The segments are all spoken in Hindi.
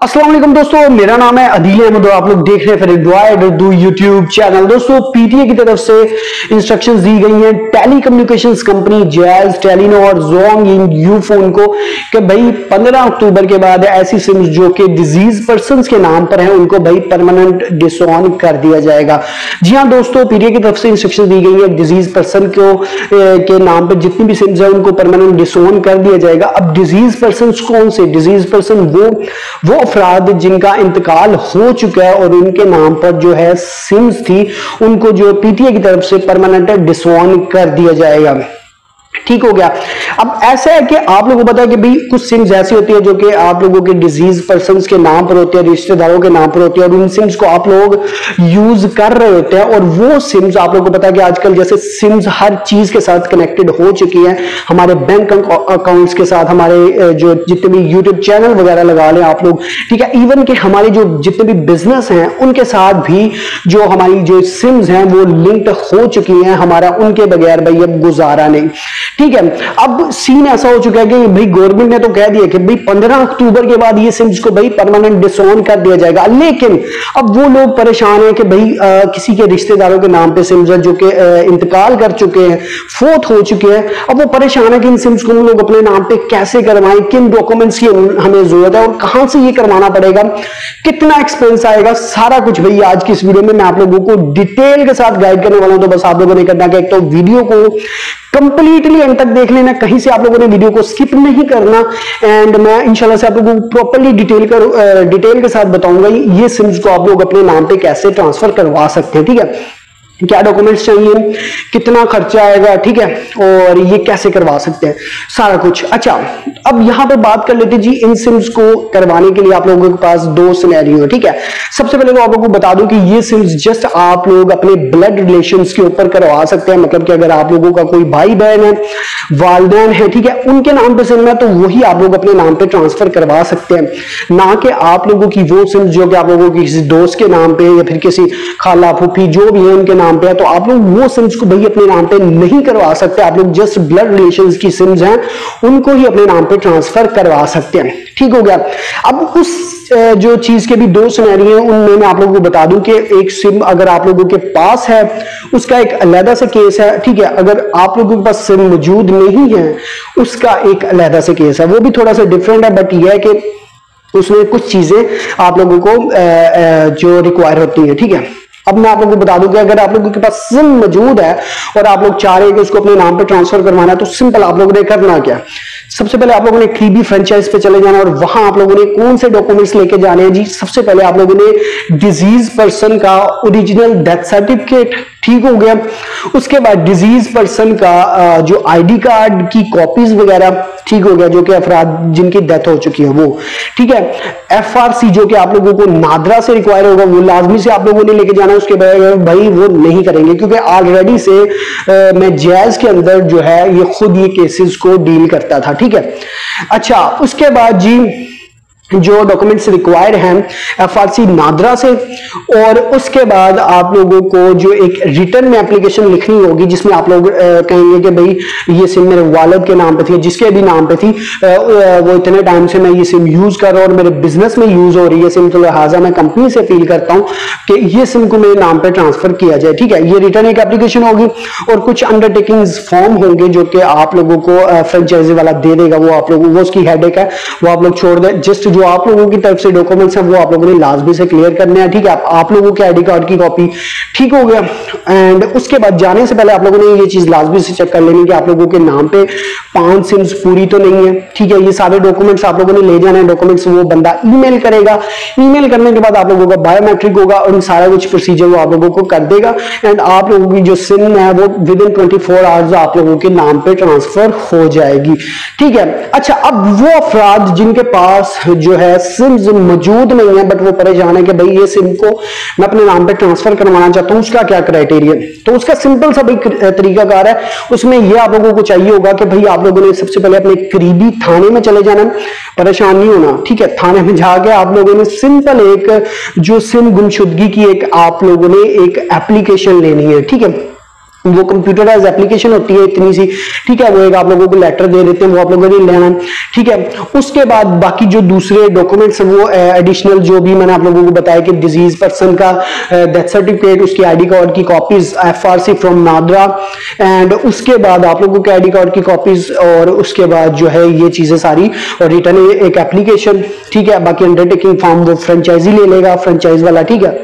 अस्सलाम वालेकुम दोस्तों, मेरा नाम है अदील अहमद और आप लोग देख रहे हैं फिर यूट्यूब चैनल। दोस्तों पीटीए की तरफ से इंस्ट्रक्शंस दी गई हैं telecommunications company Jazz, Telenor, Zong, Ufone को कि भाई 15 अक्टूबर के बाद ऐसी सिम्स जो कि डिजीज पर्सन के नाम पर हैं उनको भाई परमानेंट डिसऑन कर दिया जाएगा। जी हाँ दोस्तों, पीटीए की तरफ से इंस्ट्रक्शन दी गई है डिजीज पर्सन को के नाम पर जितनी भी सिम्स है उनको परमानेंट डिसऑन कर दिया जाएगा। अब डिजीज पर्सन कौन से? डिजीज पर्सन वो अफराद जिनका इंतकाल हो चुका है और उनके नाम पर जो है सिम्स थी उनको जो पीटीए की तरफ से परमानेंट डिसऑन कर दिया जाएगा। ठीक हो गया। अब ऐसा है कि आप लोगों को पता है कि भाई कुछ सिम्स ऐसी होती है जो कि आप लोगों के डिजीज पर्संस के नाम पर होते हैं, रिश्तेदारों के नाम पर होती है और उन सिम्स को आप लोग यूज कर रहे होते हैं। और वो सिम्स आप लोगों को पता है कि आजकल जैसे सिम्स हर चीज के साथ कनेक्टेड हो चुकी है, हमारे बैंक अकाउंट्स के साथ, हमारे जो जितने भी यूट्यूब चैनल वगैरह लगा लें आप लोग, ठीक है, इवन के हमारे जो जितने भी बिजनेस हैं उनके साथ भी जो हमारी जो सिम्स हैं वो लिंक्ड हो चुकी हैं। हमारा उनके बगैर भाई अब गुजारा नहीं। ठीक है, अब सीन ऐसा हो चुका है कि भाई गवर्नमेंट ने तो कह दिया कि भाई 15 अक्टूबर के बाद ये सिम्स को भाई परमानेंट डिसऑन कर दिया जाएगा, लेकिन अब वो लोग परेशान हैं कि भाई किसी के रिश्तेदारों के नाम पे सिम्स है जो कि इंतकाल कर चुके हैं, फोत हो चुके हैं। अब वो परेशान है कि इन सिम्स को हम लोग अपने नाम पे कैसे करवाएं, किन डॉक्यूमेंट्स की हमें जरूरत है और कहां से ये करवाना पड़ेगा, कितना एक्सपेंस आएगा, सारा कुछ भाई आज की इस वीडियो में मैं आप लोगों को डिटेल के साथ गाइड करने वाला हूं। तो बस आप लोगों ने करना कि एक तो वीडियो को कंप्लीटली एंड तक देख लेना, कहीं से आप लोगों ने वीडियो को स्किप नहीं करना एंड मैं इंशाल्लाह से आप लोगों को प्रॉपर्ली डिटेल के साथ बताऊंगा ये सिम्स को आप लोग अपने नाम पे कैसे ट्रांसफर करवा सकते हैं। ठीक है, क्या डॉक्यूमेंट्स चाहिए, कितना खर्चा आएगा, ठीक है, और ये कैसे करवा सकते हैं, सारा कुछ। अच्छा, अब यहां पे बात कर लेते जी इन सिम्स को करवाने के लिए आप लोगों के पास दो सिनेरियो है। ठीक है, सबसे पहले तो आप लोगों को बता दूं कि ये सिम्स जस्ट आप लोग अपने ब्लड रिलेशंस के ऊपर करवा सकते हैं। मतलब कि अगर आप लोगों का कोई भाई बहन है, वालिदैन है, ठीक है, उनके नाम पे सिम है तो वही आप लोग अपने नाम पे ट्रांसफर करवा सकते हैं, ना कि आप लोगों की वो सिम्स जो कि आप लोगों की किसी दोस्त के नाम पे या फिर किसी खाला फूफी जो भी है उनके नाम पे है तो आप लोग वो सिम्स को भाई अपने नाम पे नहीं करवा सकते। आप लोग जस्ट ब्लड रिलेशंस की सिम्स हैं उनको ही अपने नाम पे ट्रांसफर करवा सकते हैं। ठीक हो गया। अब उस जो चीज के भी दो सिनेरियो हैं उनमें मैं आप लोगों को बता दूं कि एक सिम अगर आप लोगों के पास है उसका एक अलग से केस है। ठीक है, अगर आप लोगों के पास सिम मौजूद नहीं है उसका एक अलग से केस है, वो भी थोड़ा सा डिफरेंट है, बट यह है कि उसमें कुछ चीजें आप लोगों को जो रिक्वायर होती है। ठीक है, अब मैं आप लोगों को बता दूं कि अगर आप लोगों के पास सिम मौजूद है और आप लोग चाह रहे हैं कि उसको अपने नाम पे ट्रांसफर करवाना है तो सिंपल आप लोगों ने करना क्या, सबसे पहले आप लोगों ने क्रीबी फ्रेंचाइज पे चले जाना और वहां आप लोगों ने कौन से डॉक्यूमेंट्स लेके जाने हैं जी। सबसे पहले आप लोगों ने डिजीज पर्सन का ओरिजिनल डेथ सर्टिफिकेट, ठीक हो गया, उसके बाद डिजीज पर्सन का जो आईडी कार्ड की कॉपीज वगैरह, ठीक हो गया, जो कि अफराद जिनकी डेथ हो चुकी है वो, ठीक है, एफआरसी जो कि आप लोगों को नादरा से रिक्वायर होगा वो लाजमी से आप लोगों ने लेके जाना। उसके बाद भाई वो नहीं करेंगे क्योंकि ऑलरेडी से मैं जैज के अंदर जो है ये खुद ये केसेस को डील करता था। ठीक है, अच्छा, उसके बाद जी जो डॉक्यूमेंट्स रिक्वायर्ड हैं एफआरसी नादरा से, और उसके बाद आप लोगों को जो एक रिटर्न में एप्लीकेशन लिखनी होगी जिसमें आप लोग कहेंगे कि भाई ये सिम मेरे वालिद के नाम पे थी, जिसके भी नाम पे थी, वो इतने टाइम से मैं ये सिम यूज कर रहा हूं और मेरे बिजनेस में यूज हो रही है सिम, तो लिहाजा मैं कंपनी से फील करता हूं कि ये सिम को मेरे नाम पे ट्रांसफर किया जाए। ठीक है, ये रिटर्न एक एप्लीकेशन होगी और कुछ अंडरटेकिंग फॉर्म होंगे जो कि आप लोगों को फ्रेंचाइजी वाला दे देगा, वो आप लोगों वो उसकी हेडेक है, वो आप लोग छोड़ दें। जस्ट जो आप लोगों की तरफ से डॉक्यूमेंट्स हैं वो आप लोगों ने लाजमी से क्लियर करने हैं। ठीक है, आप लोगों के आईडी कार्ड की कॉपी, ठीक हो गया, एंड उसके बाद जाने से पहले आप लोगों ने ये चीज लाजमी से चेक कर लेनी कि आप लोगों के नाम पे 5 सिम्स पूरी तो नहीं है। ठीक है, ये सारे डॉक्यूमेंट्स आप लोगों ने ले जाने हैं। डॉक्यूमेंट्स वो बंदा ईमेल करेगा, ईमेल करने के बाद आप लोगों का बायोमेट्रिक होगा और सारा कुछ प्रोसीजर वो आप लोगों को कर देगा एंड आप लोगों की जो सिम है वो विद इन 24 आवर्स आप लोगों के नाम पे ट्रांसफर हो जाएगी। ठीक है, अच्छा, अब वो अफराद जिनके पास जो है सिम्स मौजूद नहीं है बट वो परेशान है कि भाई ये सिम को मैं अपने नाम पे ट्रांसफर करवाना चाहता हूं, उसका क्या क्राइटेरिया, तो उसका सिंपल सा भाई तरीकाकार है। उसमें ये आप लोगों को चाहिए होगा कि भाई आप लोगों ने सबसे पहले अपने करीबी थाने में चले जाना, परेशान नहीं होना। ठीक है, थाने में जाके आप लोगों ने सिंपल एक जो सिम गुमशुदगी की एक आप लोगों ने एक एप्लीकेशन लेनी है। ठीक है, वो कंप्यूटराइज एप्लीकेशन होती है इतनी सी, ठीक है, वो एक आप लोगों को लेटर दे देते हैं, वो आप लोगों ने लेना, ठीक है। उसके बाद बाकी जो दूसरे डॉक्यूमेंट्स वो एडिशनल जो भी मैंने आप लोगों को बताया कि डिजीज पर्सन का डेथ सर्टिफिकेट, उसकी आईडी कार्ड की copies, FRC from NADRA, and उसके बाद आप लोगों के आईडी कार्ड की कॉपीज, और उसके बाद जो है ये चीजें सारी, और रिटर्न एक एप्लीकेशन, ठीक है। बाकी अंडरटेकिंग फॉर्म वो फ्रेंचाइजी ले लेगा, फ्रेंचाइज वाला, ठीक है।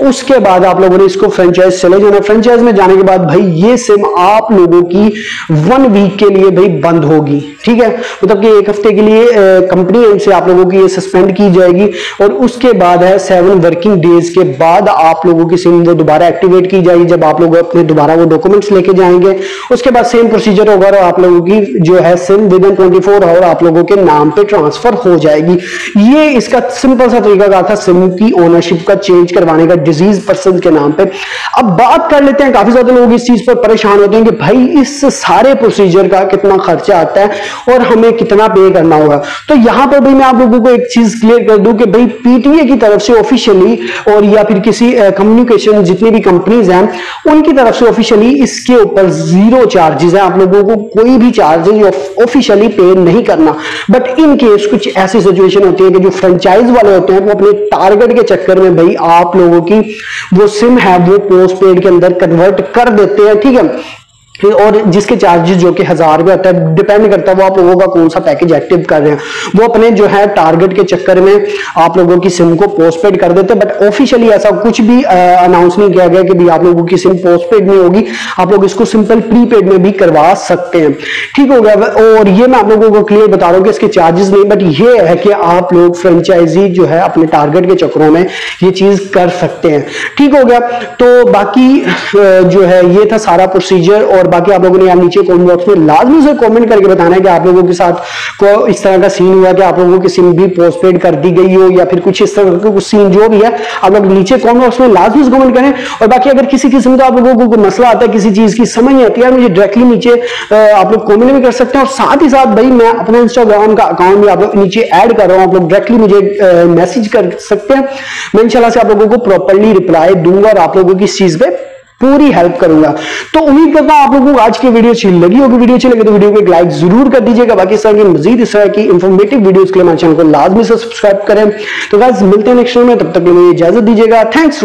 उसके बाद आप लोगों ने इसको फ्रेंचाइज चले जाना। फ्रेंचाइज में जाने के बाद भाई ये सिम आप लोगों की 1 वीक के लिए भाई बंद होगी, ठीक है, मतलब कि 1 हफ्ते के लिए कंपनी एंड से आप लोगों की ये सस्पेंड की जाएगी, और उसके बाद है 7 वर्किंग डेज के बाद आप लोगों की सिम वो दोबारा एक्टिवेट की जाएगी, जब आप लोग अपने दोबारा वो डॉक्यूमेंट्स लेके जाएंगे। उसके बाद सेम प्रोसीजर होगा और आप लोगों की जो है सिम विद इन 24 आवर आप लोगों के नाम पे ट्रांसफर हो जाएगी। ये इसका सिंपल सा तरीका था सिम की ओनरशिप का चेंज करवाने का डिजीज पर्सन के नाम पे। अब बात कर लेते हैं, काफी ज्यादा लोग इस चीज पर परेशान होते हैं कि भाई इस सारे प्रोसीजर का कितना खर्चा आता है और हमें कितना पे करना होगा। तो यहां पर भी मैं आप लोगों को एक चीज क्लियर कर दूं कि भाई पीटीए की तरफ से ऑफिशियली, और या फिर किसी कम्युनिकेशन जितनी भी कंपनीज हैं उनकी तरफ से ऑफिशियली इसके ऊपर 0 चार्जेस है, आप लोगों को कोई भी चार्जेस ऑफिशियली पे नहीं करना। बट इन केस कुछ ऐसी सिचुएशन होती है कि जो फ्रेंचाइज वाले होते हैं वो अपने टारगेट के चक्कर में भाई आप लोगों की वो सिम है वो पोस्ट पेड के अंदर कन्वर्ट कर देते हैं, ठीक है, और जिसके चार्जेस जो कि 1000 रुपए होता है, डिपेंड करता है वो आप लोगों का कौन सा पैकेज एक्टिव कर रहे हैं। वो अपने जो है टारगेट के चक्कर में आप लोगों की सिम को पोस्टपेड कर देते हैं, बट ऑफिशियली ऐसा कुछ भी अनाउंस नहीं किया गया कि भी आप लोगों की सिम पोस्टपेड नहीं होगी, आप लोग इसको सिंपल प्रीपेड में भी करवा सकते हैं, ठीक हो गया। और ये मैं आप लोगों को क्लियर बता रहा हूं कि इसके चार्जेस नहीं, बट ये है कि आप लोग फ्रेंचाइजी जो है अपने टारगेट के चक्करों में ये चीज कर सकते हैं, ठीक हो गया। तो बाकी जो है ये था सारा प्रोसीजर, और बाकी आप लोगों ने यहाँ नीचे कमेंट बॉक्स में लाजमी से कमेंट करके बताना है कि आप लोगों के साथ को इस तरह का सीन हुआ कि आप लोगों की सिम भी पोस्टपेड कर दी गई हो, या फिर कुछ इस तरह का कुछ सीन जो भी है आप लोग नीचे कमेंट बॉक्स में लाजमी से कमेंट करें। और बाकी अगर किसी किस्म का आप लोगों को कोई मसला आता है, किसी चीज की समझ नहीं आती है, मुझे डायरेक्टली नीचे आप लोग कमेंट भी कर सकते हैं, और साथ ही साथ भाई मैं अपना इंस्टाग्राम का अकाउंट भी आप लोग नीचे ऐड कर रहा हूं, आप लोग डायरेक्टली मुझे मैसेज कर सकते हैं, मैं इंशाल्लाह से आप लोगों को प्रॉपर्ली रिप्लाई दूंगा और आप लोगों की इस चीज पे पूरी हेल्प करूंगा। तो उम्मीद करता हूं आप लोगों को आज की वीडियो अच्छी लगी होगी। वीडियो अच्छी लगे तो वीडियो को एक लाइक जरूर कर दीजिएगा। बाकी इस तरह की मजीद इस तरह की इंफॉर्मेटिव वीडियोस के लिए हमारे चैनल को लाजमी से सब्सक्राइब करें। तो गाइस मिलते हैं नेक्स्ट वीडियो में, तब तक के लिए इजाजत दीजिएगा। थैंक्स।